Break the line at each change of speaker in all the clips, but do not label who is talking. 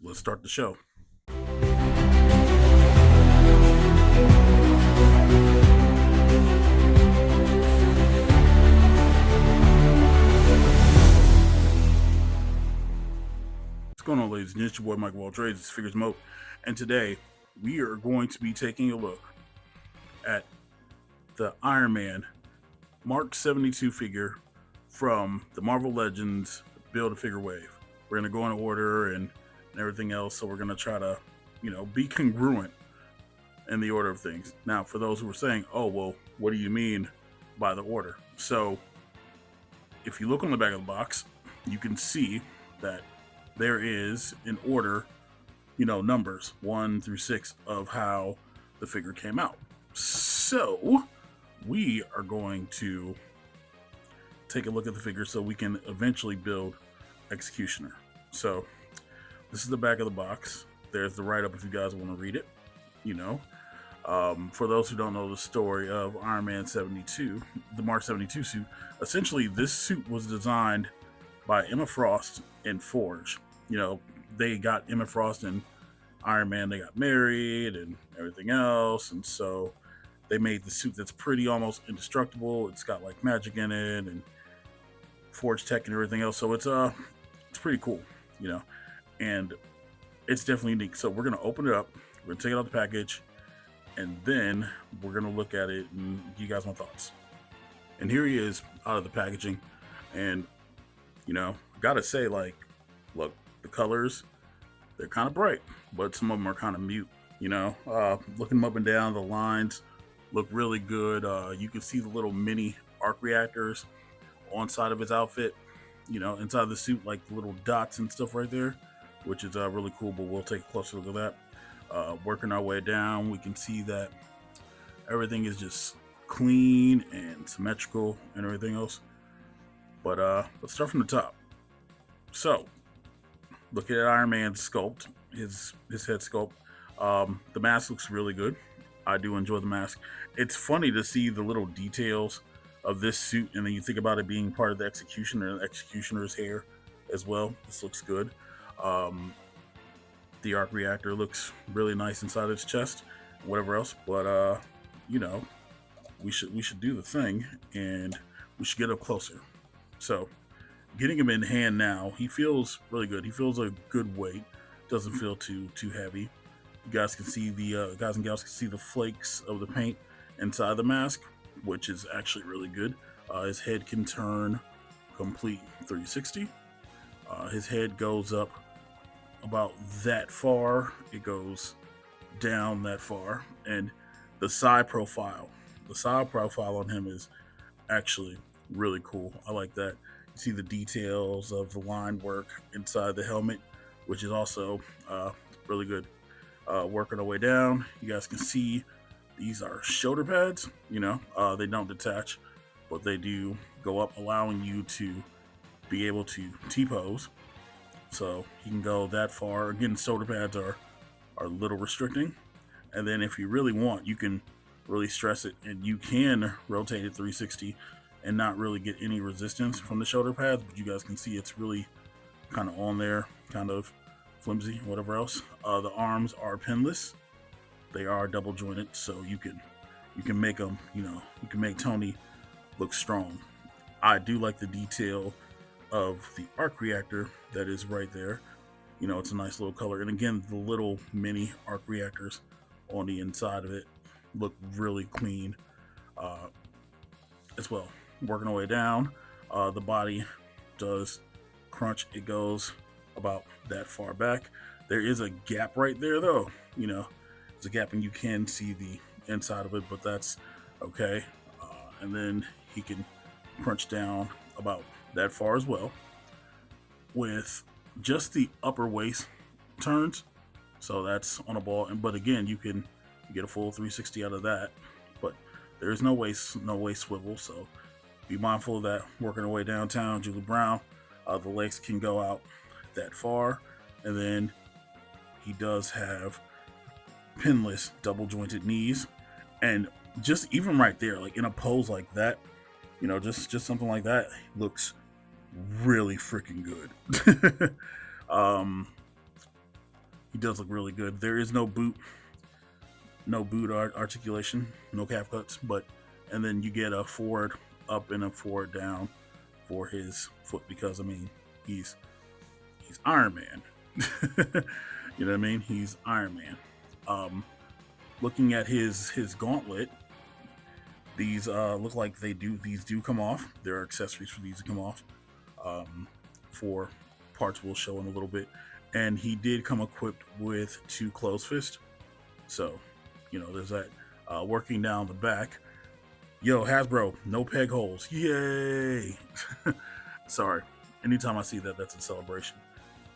let's start the show. What's going on, ladies and gentlemen? It's your boy Michael Wall Trades. It's FiguresMOAT, and today we are going to be taking a look at the Iron Man Mark 72 figure from the Marvel Legends Build a Figure Wave. We're going to go in order and everything else, so we're going to try to, be congruent in the order of things. Now, for those who are saying, oh, well, what do you mean by the order? So, if you look on the back of the box, you can see that there is an order, numbers 1 through 6 of how the figure came out. So, we are going to take a look at the figure so we can eventually build Executioner. So, this is the back of the box. There's the write-up if you guys want to read it. For those who don't know the story of Iron Man 72, the Mark 72 suit, essentially this suit was designed by Emma Frost and Forge. They got Emma Frost and Iron Man, they got married and everything else, and so they made the suit that's pretty almost indestructible. It's got like magic in it and Forge tech and everything else, so it's pretty cool, and it's definitely unique. So we're gonna open it up, we're gonna take it out the package, and then we're gonna look at it and give you guys my thoughts. And here he is out of the packaging, and gotta say, like, look, the colors, they're kind of bright, but some of them are kind of mute. Looking them up and down, the lines look really good. You can see the little mini arc reactors on side of his outfit, inside the suit, like the little dots and stuff right there, which is really cool, but we'll take a closer look at that. Working our way down, we can see that everything is just clean and symmetrical and everything else. But let's start from the top. So, look at Iron Man's sculpt, his head sculpt. The mask looks really good. I do enjoy the mask. It's funny to see the little details of this suit, and then you think about it being part of the Executioner's hair as well. This looks good. The arc reactor looks really nice inside his chest, whatever else. But we should do the thing, and we should get up closer. So, getting him in hand now, he feels really good. He feels a good weight. Doesn't feel too heavy. You guys can see guys and gals can see the flakes of the paint inside the mask, which is actually really good. His head can turn complete 360. His head goes up about that far. It goes down that far, and the side profile on him is actually really cool. I like that. You see the details of the line work inside the helmet, which is also really good. Working our way down, you guys can see these are shoulder pads. They don't detach, but they do go up, allowing you to be able to T-pose. So you can go that far. Again, shoulder pads are a little restricting. And then if you really want, you can really stress it, and you can rotate it 360 and not really get any resistance from the shoulder pads. But you guys can see it's really kind of on there, kind of flimsy, whatever else. The arms are pinless. They are double jointed, so you can make them, you can make Tony look strong. I do like the detail of the arc reactor that is right there. It's a nice little color. And again, the little mini arc reactors on the inside of it look really clean as well. Working our way down, the body does crunch. It goes about that far back. There is a gap right there, though. There's a gap, and you can see the inside of it, but that's okay. And then he can crunch down about that far as well, with just the upper waist turns. So that's on a ball, but again, you get a full 360 out of that. But there is no waist swivel, so be mindful of that. Working our way downtown, Julie Brown, the legs can go out that far, and then he does have pinless double jointed knees, and just even right there, like in a pose like that, just something like that looks really freaking good. he does look really good. There is no boot, articulation, no calf cuts, but and then you get a forward up and a forward down for his foot because I mean he's Iron Man. You know what I mean? He's Iron Man. Um, Looking at his gauntlet, these look like these do come off. There are accessories for these to come off. For parts we'll show in a little bit. And he did come equipped with 2 closed fists. So, you know, there's that. Working down the back. Yo, Hasbro, no peg holes. Yay! Sorry. Anytime I see that, that's a celebration.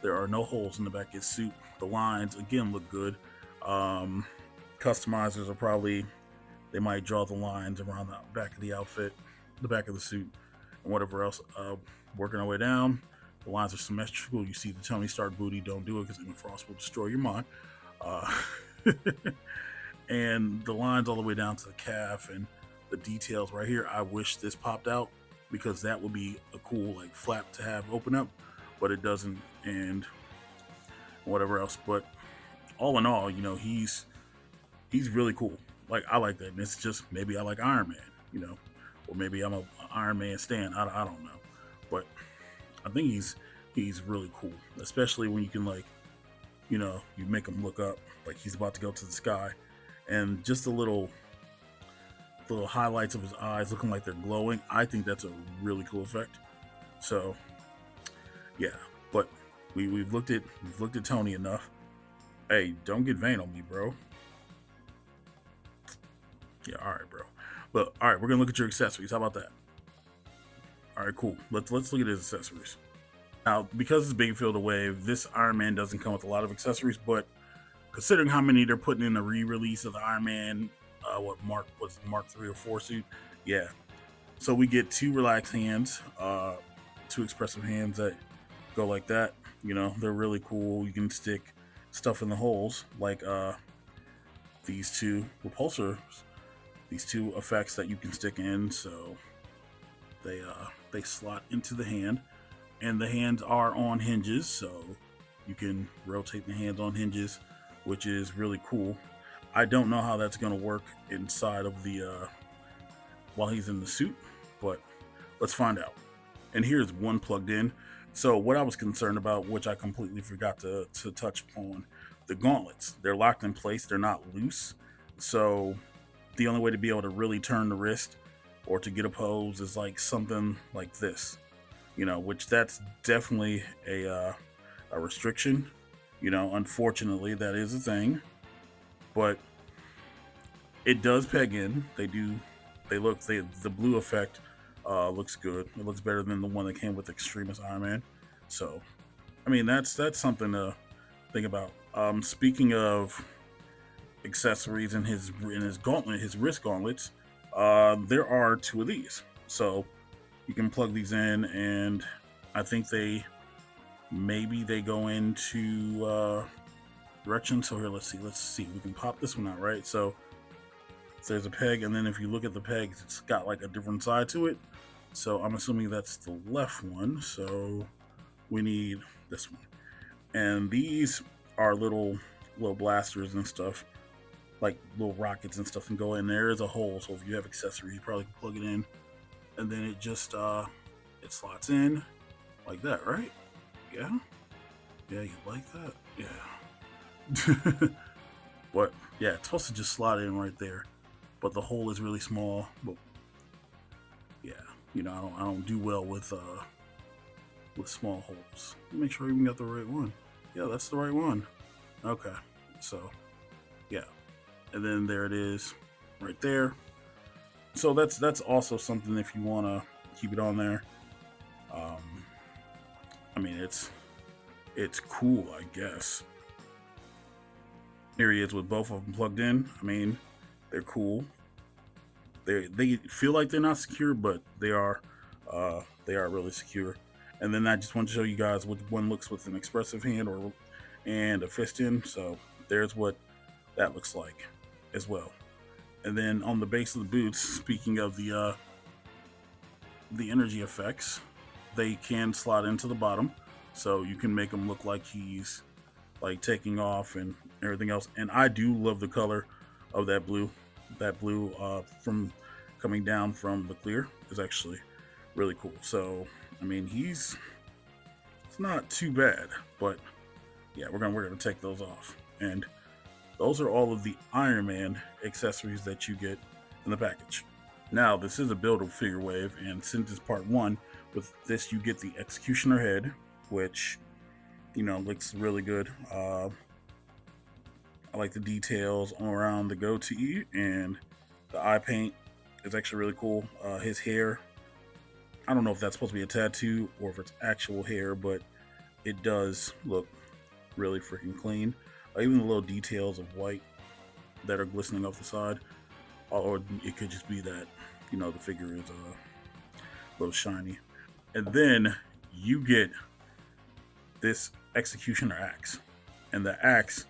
There are no holes in the back of his suit. The lines, again, look good. Customizers are probably, they might draw the lines around the back of the outfit, the back of the suit, and whatever else. Working our way down, the lines are symmetrical. You see the Tony Stark booty. Don't do it because Emma Frost will destroy your mind. Uh, and the lines all the way down to the calf and the details right here. I wish this popped out because that would be a cool like flap to have open up, but it doesn't, and whatever else. But all in all, you know, he's really cool. Like I like that. And it's just maybe I like Iron Man, you know, or maybe I'm a Iron Man stan. I don't know, but I think he's really cool, especially when you can like, you know, you make him look up like he's about to go to the sky, and just the little highlights of his eyes looking like they're glowing. I think that's a really cool effect. So yeah, but we've looked at Tony enough. Hey, don't get vain on me, bro. Yeah, all right, bro. But all right, we're gonna look at your accessories. How about that? All right, cool. Let's look at his accessories. Now, because it's Big Field of Wave, this Iron Man doesn't come with a lot of accessories, but considering how many they're putting in the re-release of the Iron Man, Mark 3 or 4 suit, yeah. So we get 2 relaxed hands, 2 expressive hands that go like that. You know, they're really cool. You can stick stuff in the holes, like these 2 repulsors, these 2 effects that you can stick in. So they slot into the hand, and the hands are on hinges, so you can rotate the hands on hinges, which is really cool. I don't know how that's going to work inside of the while he's in the suit, but let's find out. And here's one plugged in. So what I was concerned about, which I completely forgot to touch upon, the gauntlets. They're locked in place. They're not loose. So the only way to be able to really turn the wrist or to get a pose is like something like this, you know, which that's definitely a restriction. You know, unfortunately, that is a thing, but it does peg in. The blue effect looks good. It looks better than the one that came with Extremis Iron Man. So, I mean, that's something to think about. Speaking of accessories in his gauntlet, his wrist gauntlets, there are 2 of these. So you can plug these in, and I think maybe they go into direction. So here, let's see. We can pop this one out, right? So there's a peg, and then if you look at the pegs, it's got like a different side to it. So I'm assuming that's the left one. So we need this one, and these are little blasters and stuff, like little rockets and stuff, and go in. There is a hole, so if you have accessories, you probably can plug it in, and then it just it slots in like that, right? Yeah, you like that? Yeah. What? Yeah, it's supposed to just slot in right there, but the hole is really small. But yeah, you know, I don't do well with small holes. Make sure I even got the right one. Yeah, that's the right one. Okay, so yeah, and then there it is, right there. So that's also something if you want to keep it on there. I mean, it's cool, I guess. Here he is with both of them plugged in. I mean, they're cool. They feel like they're not secure, but they are really secure. And then I just want to show you guys what one looks with an expressive hand and a fist in. So there's what that looks like as well. And then on the base of the boots, speaking of the energy effects, they can slot into the bottom, so you can make him look like he's like taking off and everything else. And I do love the color of that blue from coming down from the clear is actually really cool. So I mean, it's not too bad, but yeah, we're gonna take those off. And those are all of the Iron Man accessories that you get in the package. Now, this is a build of Figure Wave, and since it's part one, with this you get the Executioner head, which looks really good. I like the details around the goatee, and the eye paint is actually really cool. His hair, I don't know if that's supposed to be a tattoo or if it's actual hair, but it does look really freaking clean. Even the little details of white that are glistening off the side, or it could just be that the figure is a little shiny. And then you get this Executioner axe, and the axe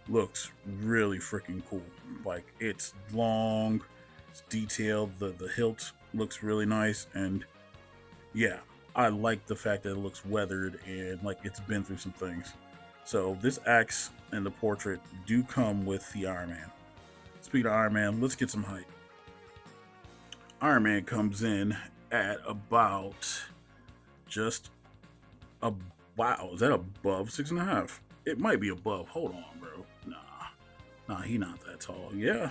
looks really freaking cool. Like, it's long, it's detailed, the hilt looks really nice, and yeah, I like the fact that it looks weathered and like it's been through some things. So this axe and the portrait do come with the Iron Man. Speaking of Iron Man, let's get some height. Iron Man comes in at about just a wow. Is that above 6.5? It might be above. Hold on, bro. Nah, he not that tall. Yeah,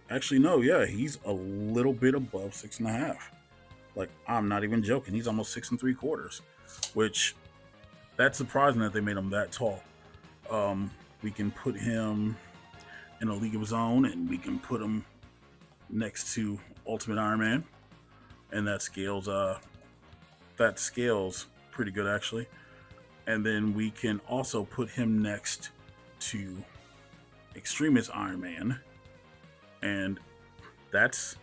actually, no. Yeah, he's a little bit above 6.5. Like, I'm not even joking. He's almost 6 3/4, which that's surprising that they made him that tall. We can put him in a league of his own, and we can put him next to Ultimate Iron Man, and that scales pretty good actually. And then we can also put him next to Extremist Iron Man, and that's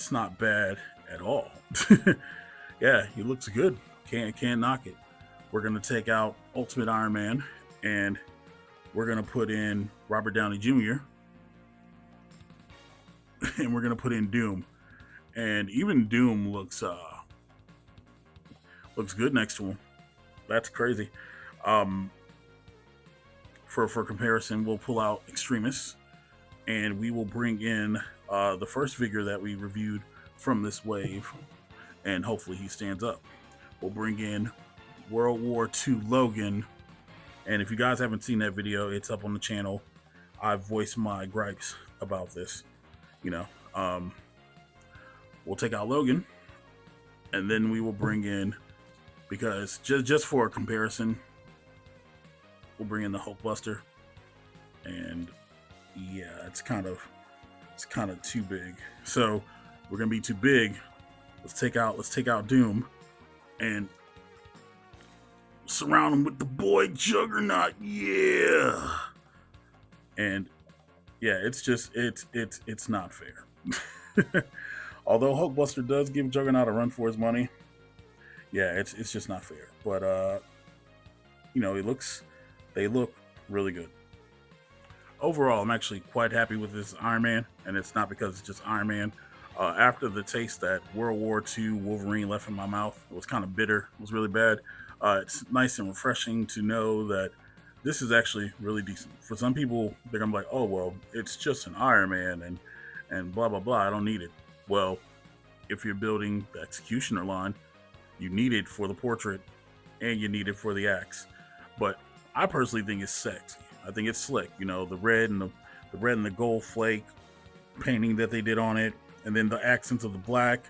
not bad at all. Yeah, he looks good. Can't knock it. We're gonna take out Ultimate Iron Man, and we're gonna put in Robert Downey Jr. and we're gonna put in Doom. And even Doom looks good next to him. That's crazy. Um, for comparison, we'll pull out Extremis, and we will bring in the first figure that we reviewed from this wave, and hopefully he stands up. We'll bring in World War II Logan, and if you guys haven't seen that video, it's up on the channel. I've voiced my gripes about this. We'll take out Logan, and then we will bring in, because just for a comparison, we'll bring in the Hulkbuster, and yeah, it's kind of too big. So we're gonna be too big. Let's take out Doom and surround him with the boy Juggernaut. Yeah, and yeah, it's not fair. Although Hulkbuster does give Juggernaut a run for his money, yeah, it's just not fair. But they look really good. Overall, I'm actually quite happy with this Iron Man, and it's not because it's just Iron Man. After the taste that World War II Wolverine left in my mouth, it was kind of bitter. It was really bad. It's nice and refreshing to know that this is actually really decent. For some people, they're gonna be like, "Oh well, it's just an Iron Man and blah blah blah. I don't need it." Well, if you're building the Executioner line, you need it for the portrait, and you need it for the axe. But I personally think it's sexy. I think it's slick. The red and the gold flake painting that they did on it, and then the accents of the black.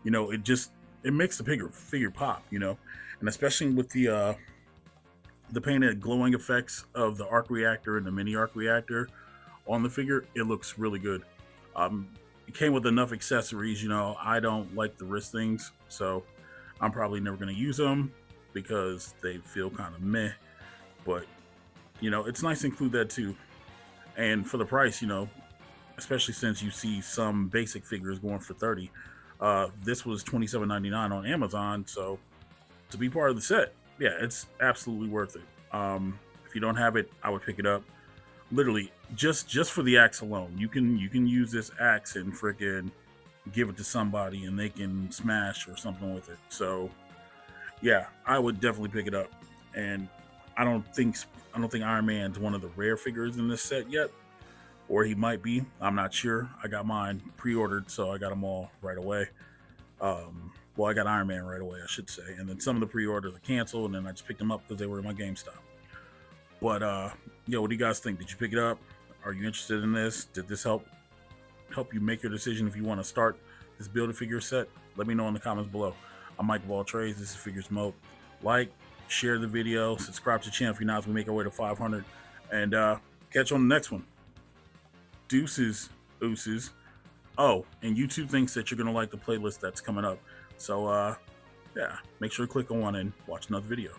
It makes the figure pop. And especially with the painted glowing effects of the arc reactor and the mini arc reactor on the figure, it looks really good. It came with enough accessories. I don't like the wrist things, so I'm probably never going to use them because they feel kind of meh. But it's nice to include that too. And for the price, especially since you see some basic figures going for $30, this was $27.99 on Amazon. So to be part of the set, yeah, it's absolutely worth it. If you don't have it, I would pick it up. Literally, just for the axe alone, you can use this axe and freaking give it to somebody, and they can smash or something with it. So yeah, I would definitely pick it up. And I don't think Iron Man's one of the rare figures in this set yet, or he might be. I'm not sure. I got mine pre-ordered, so I got them all right away. Well, I got Iron Man right away, I should say, and then some of the pre-orders are canceled, and then I just picked them up because they were in my GameStop. But yo, what do you guys think? Did you pick it up? Are you interested in this? Did this help you make your decision if you want to start this Build-A-Figure set? Let me know in the comments below. I'm Mike of all trades. This is FiguresMOAT. Like, share the video, subscribe to the channel if you're not, as we make our way to 500, and catch you on the next one. Deuces, ooses. Oh, and YouTube thinks that you're gonna like the playlist that's coming up. So yeah, make sure to click on and watch another video.